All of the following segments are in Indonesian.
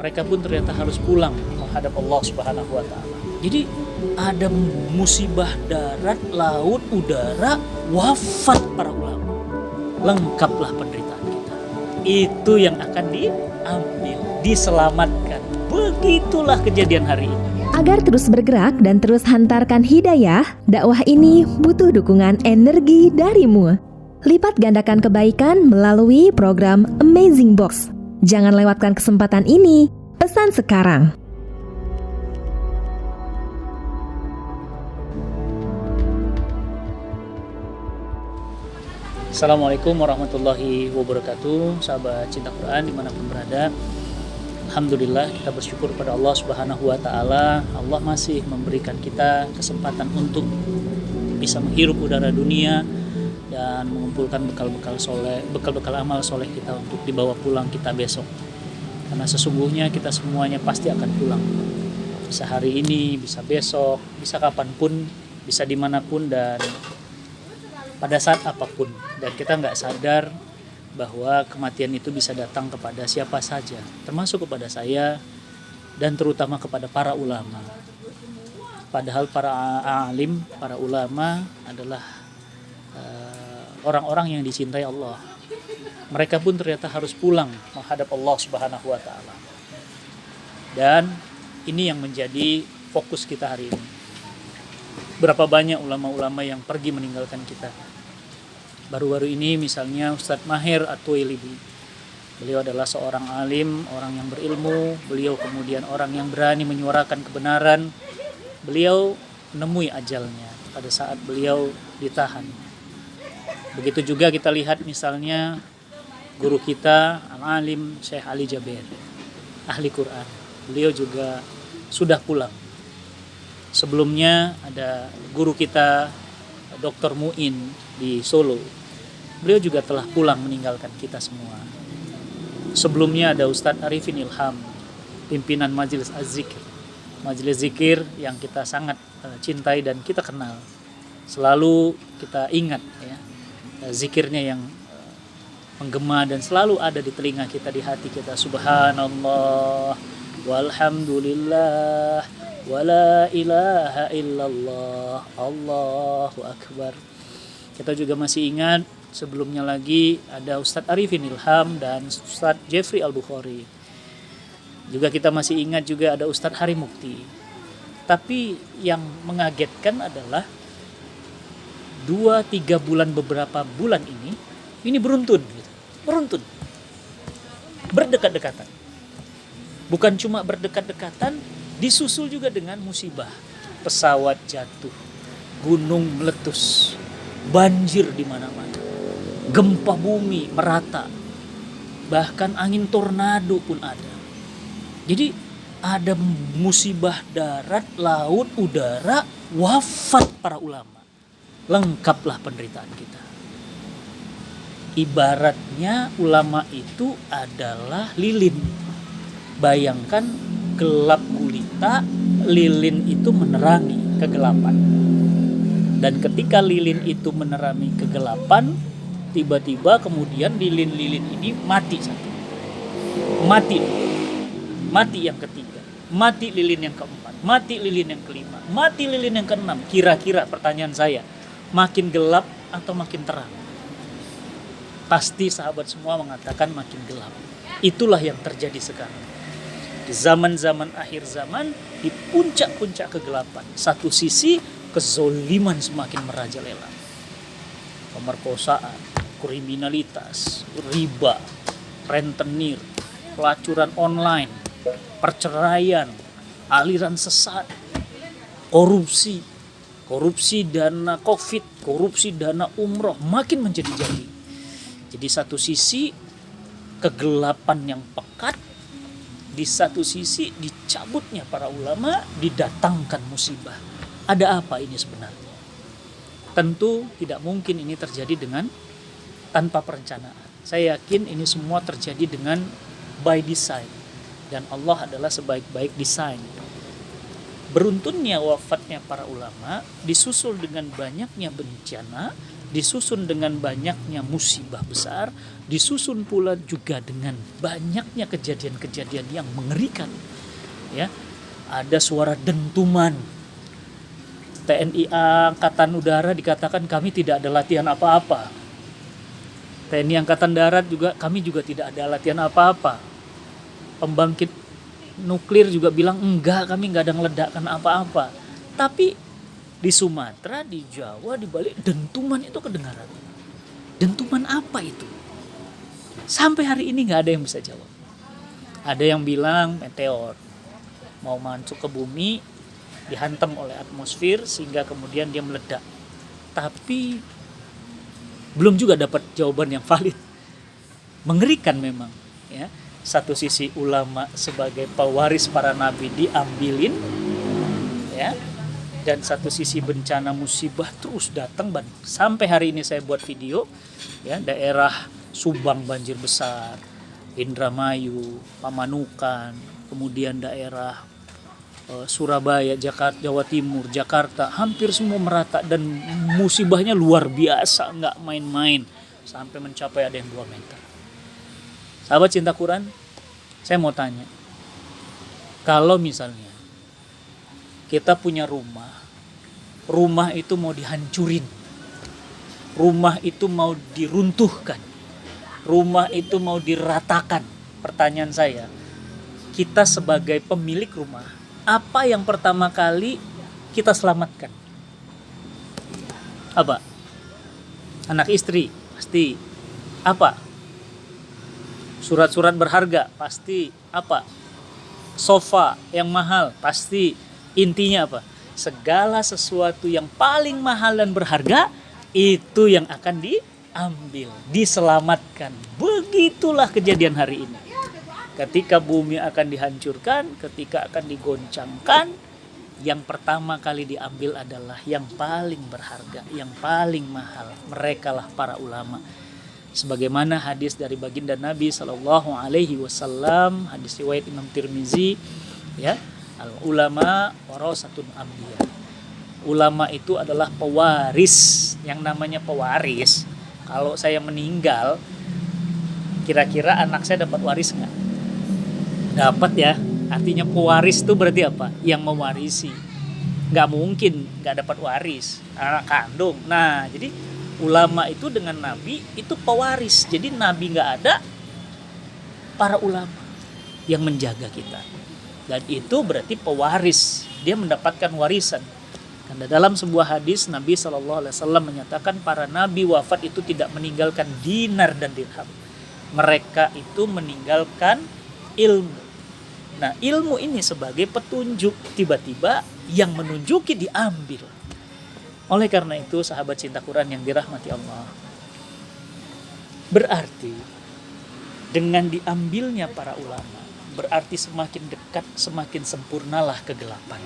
mereka pun ternyata harus pulang menghadap Allah Subhanahu wa taala. Jadi ada musibah darat, laut, udara, wafat para ulama. Lengkaplah penderitaan kita. Itu yang akan diambil, diselamatkan. Begitulah kejadian hari ini. Agar terus bergerak dan terus hantarkan hidayah, dakwah ini butuh dukungan energi darimu. Lipat gandakan kebaikan melalui program Amazing Box. Jangan lewatkan kesempatan ini. Pesan sekarang. Assalamualaikum warahmatullahi wabarakatuh. Sahabat cinta Quran dimanapun berada, alhamdulillah kita bersyukur pada Allah Subhanahu wa taala. Allah masih memberikan kita kesempatan untuk bisa menghirup udara dunia dan mengumpulkan bekal-bekal amal soleh kita untuk dibawa pulang kita besok. Karena sesungguhnya kita semuanya pasti akan pulang. Bisa hari ini, bisa besok, bisa kapanpun, bisa dimanapun dan pada saat apapun. Dan kita nggak sadar bahwa kematian itu bisa datang kepada siapa saja, termasuk kepada saya dan terutama kepada para ulama. Padahal para alim, para ulama adalah orang-orang yang dicintai Allah. Mereka pun ternyata harus pulang menghadap Allah Subhanahu wa taala. Dan ini yang menjadi fokus kita hari ini. Berapa banyak ulama-ulama yang pergi meninggalkan kita. Baru-baru ini misalnya Ustadz Maher At-Tuwailibi. Beliau adalah seorang alim, orang yang berilmu. Beliau kemudian orang yang berani menyuarakan kebenaran. Beliau menemui ajalnya pada saat beliau ditahan. Begitu juga kita lihat misalnya guru kita Al-Alim Syekh Ali Jaber, ahli Quran. Beliau juga sudah pulang. Sebelumnya ada guru kita Dr. Muin di Solo. Beliau juga telah pulang meninggalkan kita semua. Sebelumnya ada Ustadz Arifin Ilham, pimpinan Majelis Az-Zikir. Majelis zikir yang kita sangat cintai dan kita kenal. Selalu kita ingat ya, zikirnya yang menggema dan selalu ada di telinga kita, di hati kita. Subhanallah walhamdulillah wala ilaha illallah Allahu akbar. Kita juga masih ingat sebelumnya lagi ada Ustadz Arifin Ilham dan Ustadz Jeffrey Al-Bukhari. Juga kita masih ingat juga ada Ustadz Hari Mukti. Tapi yang mengagetkan adalah 2-3 bulan, beberapa bulan ini beruntun gitu. Beruntun, berdekat-dekatan. Bukan cuma berdekat-dekatan, disusul juga dengan musibah. Pesawat jatuh, gunung meletus, banjir di mana-mana, gempa bumi merata, bahkan angin tornado pun ada. Jadi ada musibah darat, laut, udara, wafat para ulama. Lengkaplah penderitaan kita. Ibaratnya ulama itu adalah lilin. Bayangkan gelap gulita, lilin itu menerangi kegelapan. Dan ketika lilin itu menerangi kegelapan, tiba-tiba kemudian lilin-lilin ini mati satu. Mati yang ketiga. Mati lilin yang keempat. Mati lilin yang kelima. Mati lilin yang keenam. Kira-kira pertanyaan saya, makin gelap atau makin terang? Pasti sahabat semua mengatakan makin gelap. Itulah yang terjadi sekarang. Di zaman-zaman akhir zaman, di puncak-puncak kegelapan. Satu sisi kezoliman semakin merajalela. Pemerkosaan, kriminalitas, riba, rentenir, pelacuran online, perceraian, aliran sesat, korupsi dana COVID, korupsi dana umroh makin menjadi-jadi. Jadi satu sisi kegelapan yang pekat, di satu sisi dicabutnya para ulama, didatangkan musibah. Ada apa ini sebenarnya? Tentu tidak mungkin ini terjadi tanpa perencanaan. Saya yakin ini semua terjadi dengan by design. Dan Allah adalah sebaik-baik desain. Beruntunnya wafatnya para ulama disusul dengan banyaknya bencana, disusun dengan banyaknya musibah besar, disusun pula juga dengan banyaknya kejadian-kejadian yang mengerikan. Ya, ada suara dentuman. TNI Angkatan Udara dikatakan kami tidak ada latihan apa-apa. TNI Angkatan Darat juga kami juga tidak ada latihan apa-apa. Pembangkit nuklir juga bilang enggak, kami enggak ada meledakkan apa-apa. Tapi di Sumatera, di Jawa, di Bali dentuman itu kedengaran. Dentuman apa itu? Sampai hari ini enggak ada yang bisa jawab. Ada yang bilang meteor mau masuk ke bumi, dihantam oleh atmosfer sehingga kemudian dia meledak. Tapi belum juga dapat jawaban yang valid. Mengerikan memang, ya. Satu sisi ulama sebagai pewaris para nabi diambilin, ya. Dan satu sisi bencana musibah terus datang. Sampai hari ini saya buat video, ya, daerah Subang banjir besar, Indramayu, Pamanukan, kemudian daerah Surabaya, Jakarta, Jawa Timur, Jakarta, hampir semua merata dan musibahnya luar biasa, nggak main-main, sampai mencapai ada yang 2 meter. Sahabat cinta Quran, saya mau tanya, kalau misalnya kita punya rumah itu mau dihancurin, rumah itu mau diruntuhkan, rumah itu mau diratakan, pertanyaan saya, kita sebagai pemilik rumah, apa yang pertama kali kita selamatkan? Apa? Anak istri? Pasti. Apa? Surat-surat berharga? Pasti. Apa? Sofa yang mahal? Pasti. Intinya apa? Segala sesuatu yang paling mahal dan berharga itu yang akan diambil, diselamatkan. Begitulah kejadian hari ini. Ketika bumi akan dihancurkan, ketika akan digoncangkan, yang pertama kali diambil adalah yang paling berharga, yang paling mahal. Merekalah para ulama. Sebagaimana hadis dari baginda Nabi Sallallahu Alaihi Wasallam, hadis riwayat Imam Tirmizi, ya, al ulama warasatul anbiya. Ulama itu adalah pewaris. Yang namanya pewaris, kalau saya meninggal, kira-kira anak saya dapat waris nggak? Dapat ya, artinya pewaris itu berarti apa? Yang mewarisi. Nggak mungkin nggak dapat waris, anak kandung. Nah, jadi ulama itu dengan nabi itu pewaris. Jadi nabi nggak ada, para ulama yang menjaga kita. Dan itu berarti pewaris, dia mendapatkan warisan. Karena dalam sebuah hadis Nabi SAW menyatakan para nabi wafat itu tidak meninggalkan dinar dan dirham. Mereka itu meninggalkan ilmu. Nah, ilmu ini sebagai petunjuk, tiba-tiba yang menunjuki diambil. Oleh karena itu, sahabat cinta Quran yang dirahmati Allah, berarti dengan diambilnya para ulama, berarti semakin dekat, semakin sempurnalah kegelapan.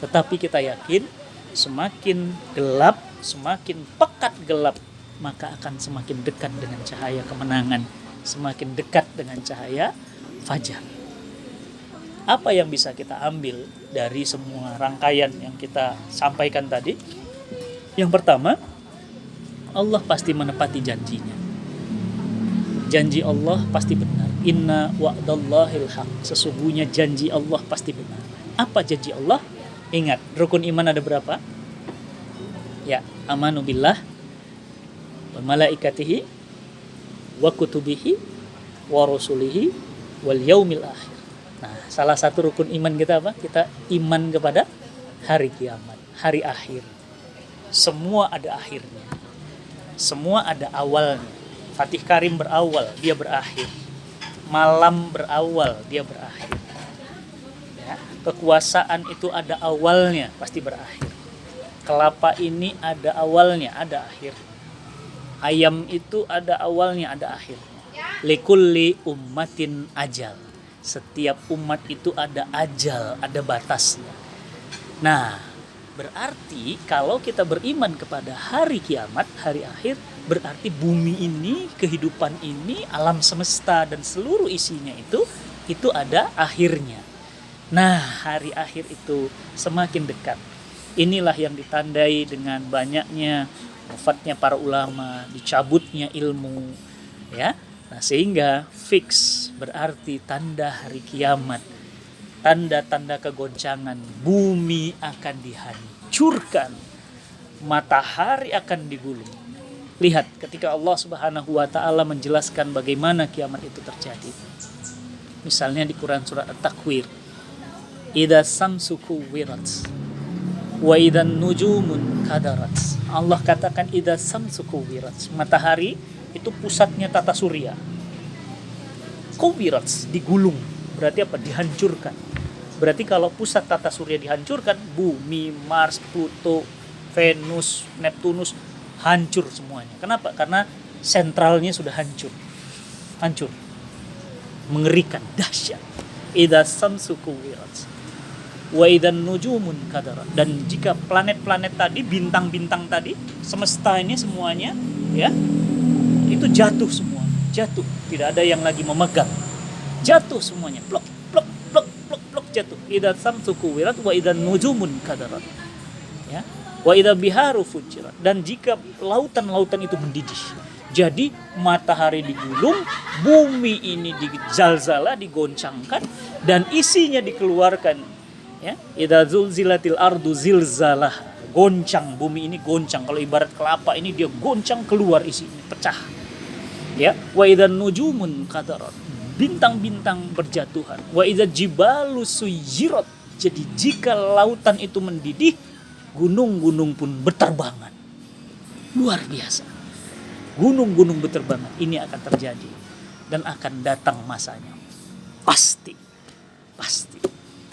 Tetapi kita yakin, semakin gelap, semakin pekat gelap, maka akan semakin dekat dengan cahaya kemenangan, semakin dekat dengan cahaya fajar. Apa yang bisa kita ambil dari semua rangkaian yang kita sampaikan tadi? Yang pertama, Allah pasti menepati janjinya. Janji Allah pasti benar. Inna wa'dallahil haq. Sesungguhnya janji Allah pasti benar. Apa janji Allah? Ingat, rukun iman ada berapa? Ya, amanu billah wa malaikatihi wa kutubihi wa rusulihi wal yaumil akhir. Nah, salah satu rukun iman kita apa? Kita iman kepada hari kiamat, hari akhir. Semua ada akhirnya. Semua ada awalnya. Fatih Karim berawal, dia berakhir. Malam berawal, dia berakhir. Ya, kekuasaan itu ada awalnya, pasti berakhir. Kelapa ini ada awalnya, ada akhir. Ayam itu ada awalnya, ada akhirnya. Likulli ummatin ajal. Setiap umat itu ada ajal, ada batasnya. Nah, berarti kalau kita beriman kepada hari kiamat, hari akhir, berarti bumi ini, kehidupan ini, alam semesta dan seluruh isinya itu ada akhirnya. Nah, hari akhir itu semakin dekat. Inilah yang ditandai dengan banyaknya wafatnya para ulama, dicabutnya ilmu, ya. Nah, sehingga fix berarti tanda hari kiamat, tanda-tanda kegoncangan, bumi akan dihancurkan, matahari akan digulung. Lihat ketika Allah Subhanahu wa taala menjelaskan bagaimana kiamat itu terjadi. Misalnya di Quran surat At-Takwir, idza samsu kuwirat wa idzan nujumun kadarat. Allah katakan idza samsu kuwirat, matahari itu pusatnya tata surya. Kuwirat, digulung, berarti apa? Dihancurkan. Berarti kalau pusat tata surya dihancurkan, bumi, Mars, Pluto, Venus, Neptunus hancur semuanya. Kenapa? Karena sentralnya sudah hancur. Hancur. Mengerikan, dahsyat. Idza samsu kuwirat wa idzan nujumun kadarat. Dan jika planet-planet tadi, bintang-bintang tadi, semesta ini semuanya, ya, itu jatuh semua. Jatuh. Tidak ada yang lagi memegang. Jatuh semuanya. Plok, plok, plok, plok, plok, jatuh. Idza samsu kuwirat wa idzan nujumun kadarat. Ya. Wa idza biharu fujirat, dan jika lautan-lautan itu mendidih. Jadi matahari digulung, bumi ini dizalzala, digoncangkan, dan isinya dikeluarkan. Ya, idza zulzilatil ardu zilzalah, goncang, bumi ini goncang. Kalau ibarat kelapa ini dia goncang, keluar isinya, pecah. Ya, wa idza nujumun qadarat, bintang-bintang berjatuhan. Wa idza jibalu suyirat, jadi jika lautan itu mendidih, gunung-gunung pun berterbangan. Luar biasa. Gunung-gunung berterbangan. Ini akan terjadi. Dan akan datang masanya. Pasti. Pasti.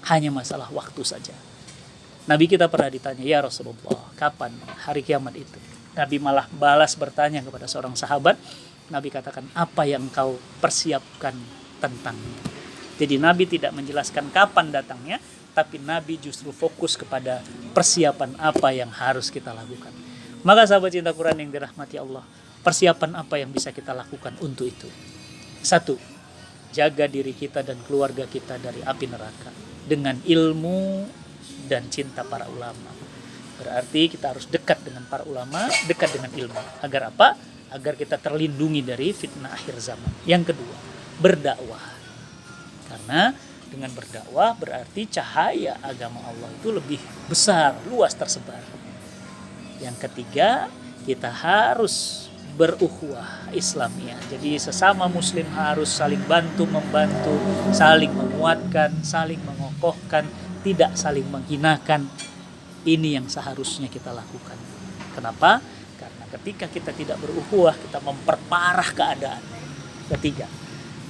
Hanya masalah waktu saja. Nabi kita pernah ditanya, ya Rasulullah, kapan hari kiamat itu? Nabi malah balas bertanya kepada seorang sahabat. Nabi katakan, apa yang kau persiapkan tentangnya? Jadi Nabi tidak menjelaskan kapan datangnya, tapi Nabi justru fokus kepada persiapan apa yang harus kita lakukan. Maka sahabat cinta Quran yang dirahmati Allah, persiapan apa yang bisa kita lakukan untuk itu? 1. Jaga diri kita dan keluarga kita dari api neraka dengan ilmu dan cinta para ulama. Berarti kita harus dekat dengan para ulama, dekat dengan ilmu. Agar apa? Agar kita terlindungi dari fitnah akhir zaman. Yang kedua, berdakwah. Karena dengan berdakwah berarti cahaya agama Allah itu lebih besar, luas tersebar. Yang ketiga, kita harus berukhuwah Islamiyah. Jadi sesama muslim harus saling bantu-membantu, saling menguatkan, saling mengokohkan, tidak saling menghinakan. Ini yang seharusnya kita lakukan. Kenapa? Karena ketika kita tidak berukhuwah, kita memperparah keadaan. Ketiga,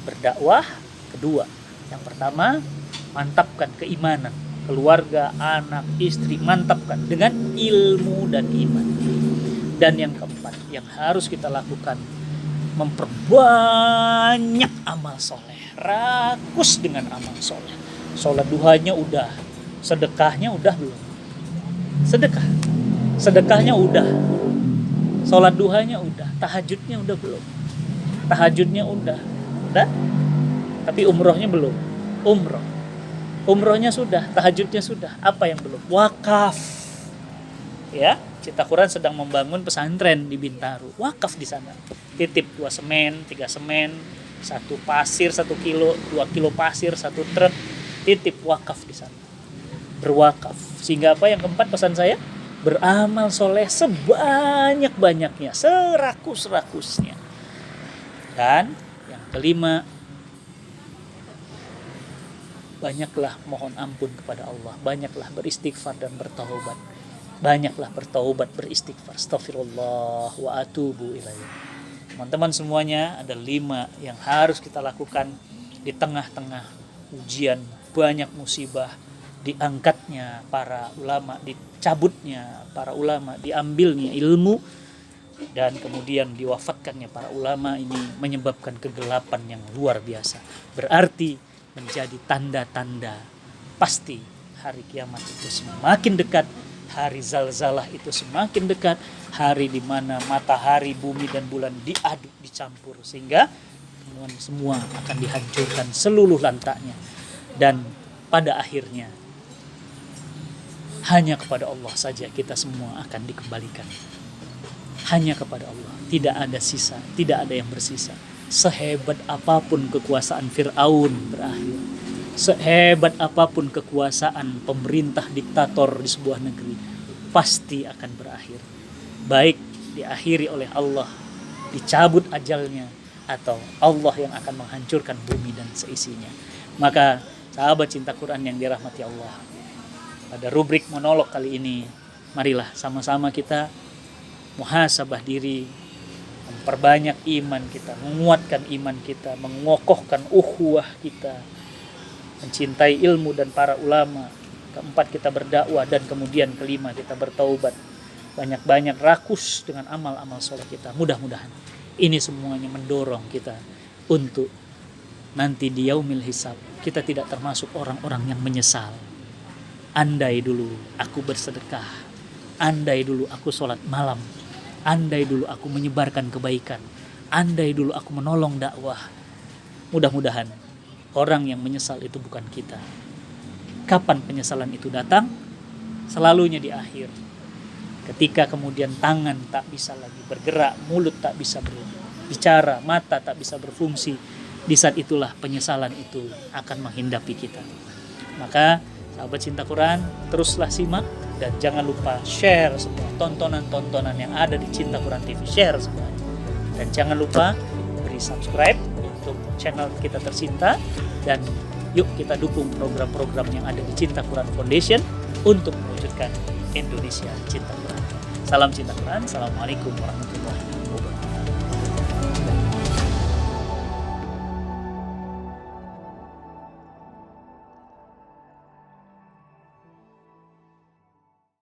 berdakwah. Kedua, yang pertama, mantapkan keimanan, keluarga, anak, istri, mantapkan dengan ilmu dan iman. Dan yang keempat, yang harus kita lakukan, memperbanyak amal soleh, rakus dengan amal soleh. Sholat duhanya udah, sedekahnya udah belum? Sedekahnya udah, sholat duhanya udah, tahajudnya udah belum? Tahajudnya udah? Tapi umrohnya belum. Umrohnya sudah, tahajudnya sudah. Apa yang belum? Wakaf. Ya, Cita Quran sedang membangun pesantren di Bintaro. Wakaf di sana. Titip 2 semen, 3 semen, 1 pasir 1 kilo, 2 kilo pasir 1 truk. Titip wakaf di sana. Berwakaf. Sehingga apa yang keempat pesan saya? Beramal soleh sebanyak-banyaknya, serakus-rakusnya. Dan yang kelima, banyaklah mohon ampun kepada Allah, banyaklah beristighfar dan bertaubat. Banyaklah bertaubat, beristighfar. Astaghfirullah wa atubu ilaih. Teman-teman semuanya, ada 5 yang harus kita lakukan di tengah-tengah ujian, banyak musibah, diangkatnya para ulama, dicabutnya para ulama, diambilnya ilmu, dan kemudian diwafatkannya para ulama. Ini menyebabkan kegelapan yang luar biasa. Berarti menjadi tanda-tanda pasti hari kiamat itu semakin dekat, hari zalzalah itu semakin dekat, hari di mana matahari, bumi dan bulan diaduk, dicampur, sehingga semua akan dihancurkan seluruh lantaknya. Dan pada akhirnya Hanya kepada Allah saja kita semua akan dikembalikan. Hanya kepada Allah, tidak ada sisa, tidak ada yang bersisa. Sehebat apapun kekuasaan Fir'aun berakhir, sehebat apapun kekuasaan pemerintah diktator di sebuah negeri, pasti akan berakhir. Baik diakhiri oleh Allah, dicabut ajalnya, atau Allah yang akan menghancurkan bumi dan seisinya. Maka sahabat cinta Quran yang dirahmati Allah, pada rubrik monolog kali ini, marilah sama-sama kita muhasabah diri, memperbanyak iman kita, menguatkan iman kita, mengokohkan ukhuwah kita, mencintai ilmu dan para ulama. Keempat, kita berdakwah, dan kemudian kelima, kita bertaubat. Banyak-banyak rakus dengan amal-amal soleh kita. Mudah-mudahan ini semuanya mendorong kita untuk nanti di yaumil hisab kita tidak termasuk orang-orang yang menyesal. Andai dulu aku bersedekah, andai dulu aku sholat malam, andai dulu aku menyebarkan kebaikan, andai dulu aku menolong dakwah. Mudah-mudahan orang yang menyesal itu bukan kita. Kapan penyesalan itu datang? Selalunya di akhir, ketika kemudian tangan tak bisa lagi bergerak, mulut tak bisa berbicara, mata tak bisa berfungsi. Di saat itulah penyesalan itu akan menghindapi kita. Maka sahabat cinta Quran, teruslah simak dan jangan lupa share semua tontonan-tontonan yang ada di Cinta Quran TV. Share semuanya. Dan jangan lupa beri subscribe untuk channel kita tercinta, dan yuk kita dukung program-program yang ada di Cinta Quran Foundation untuk mewujudkan Indonesia Cinta Quran. Salam Cinta Quran. Assalamualaikum warahmatullahi wabarakatuh.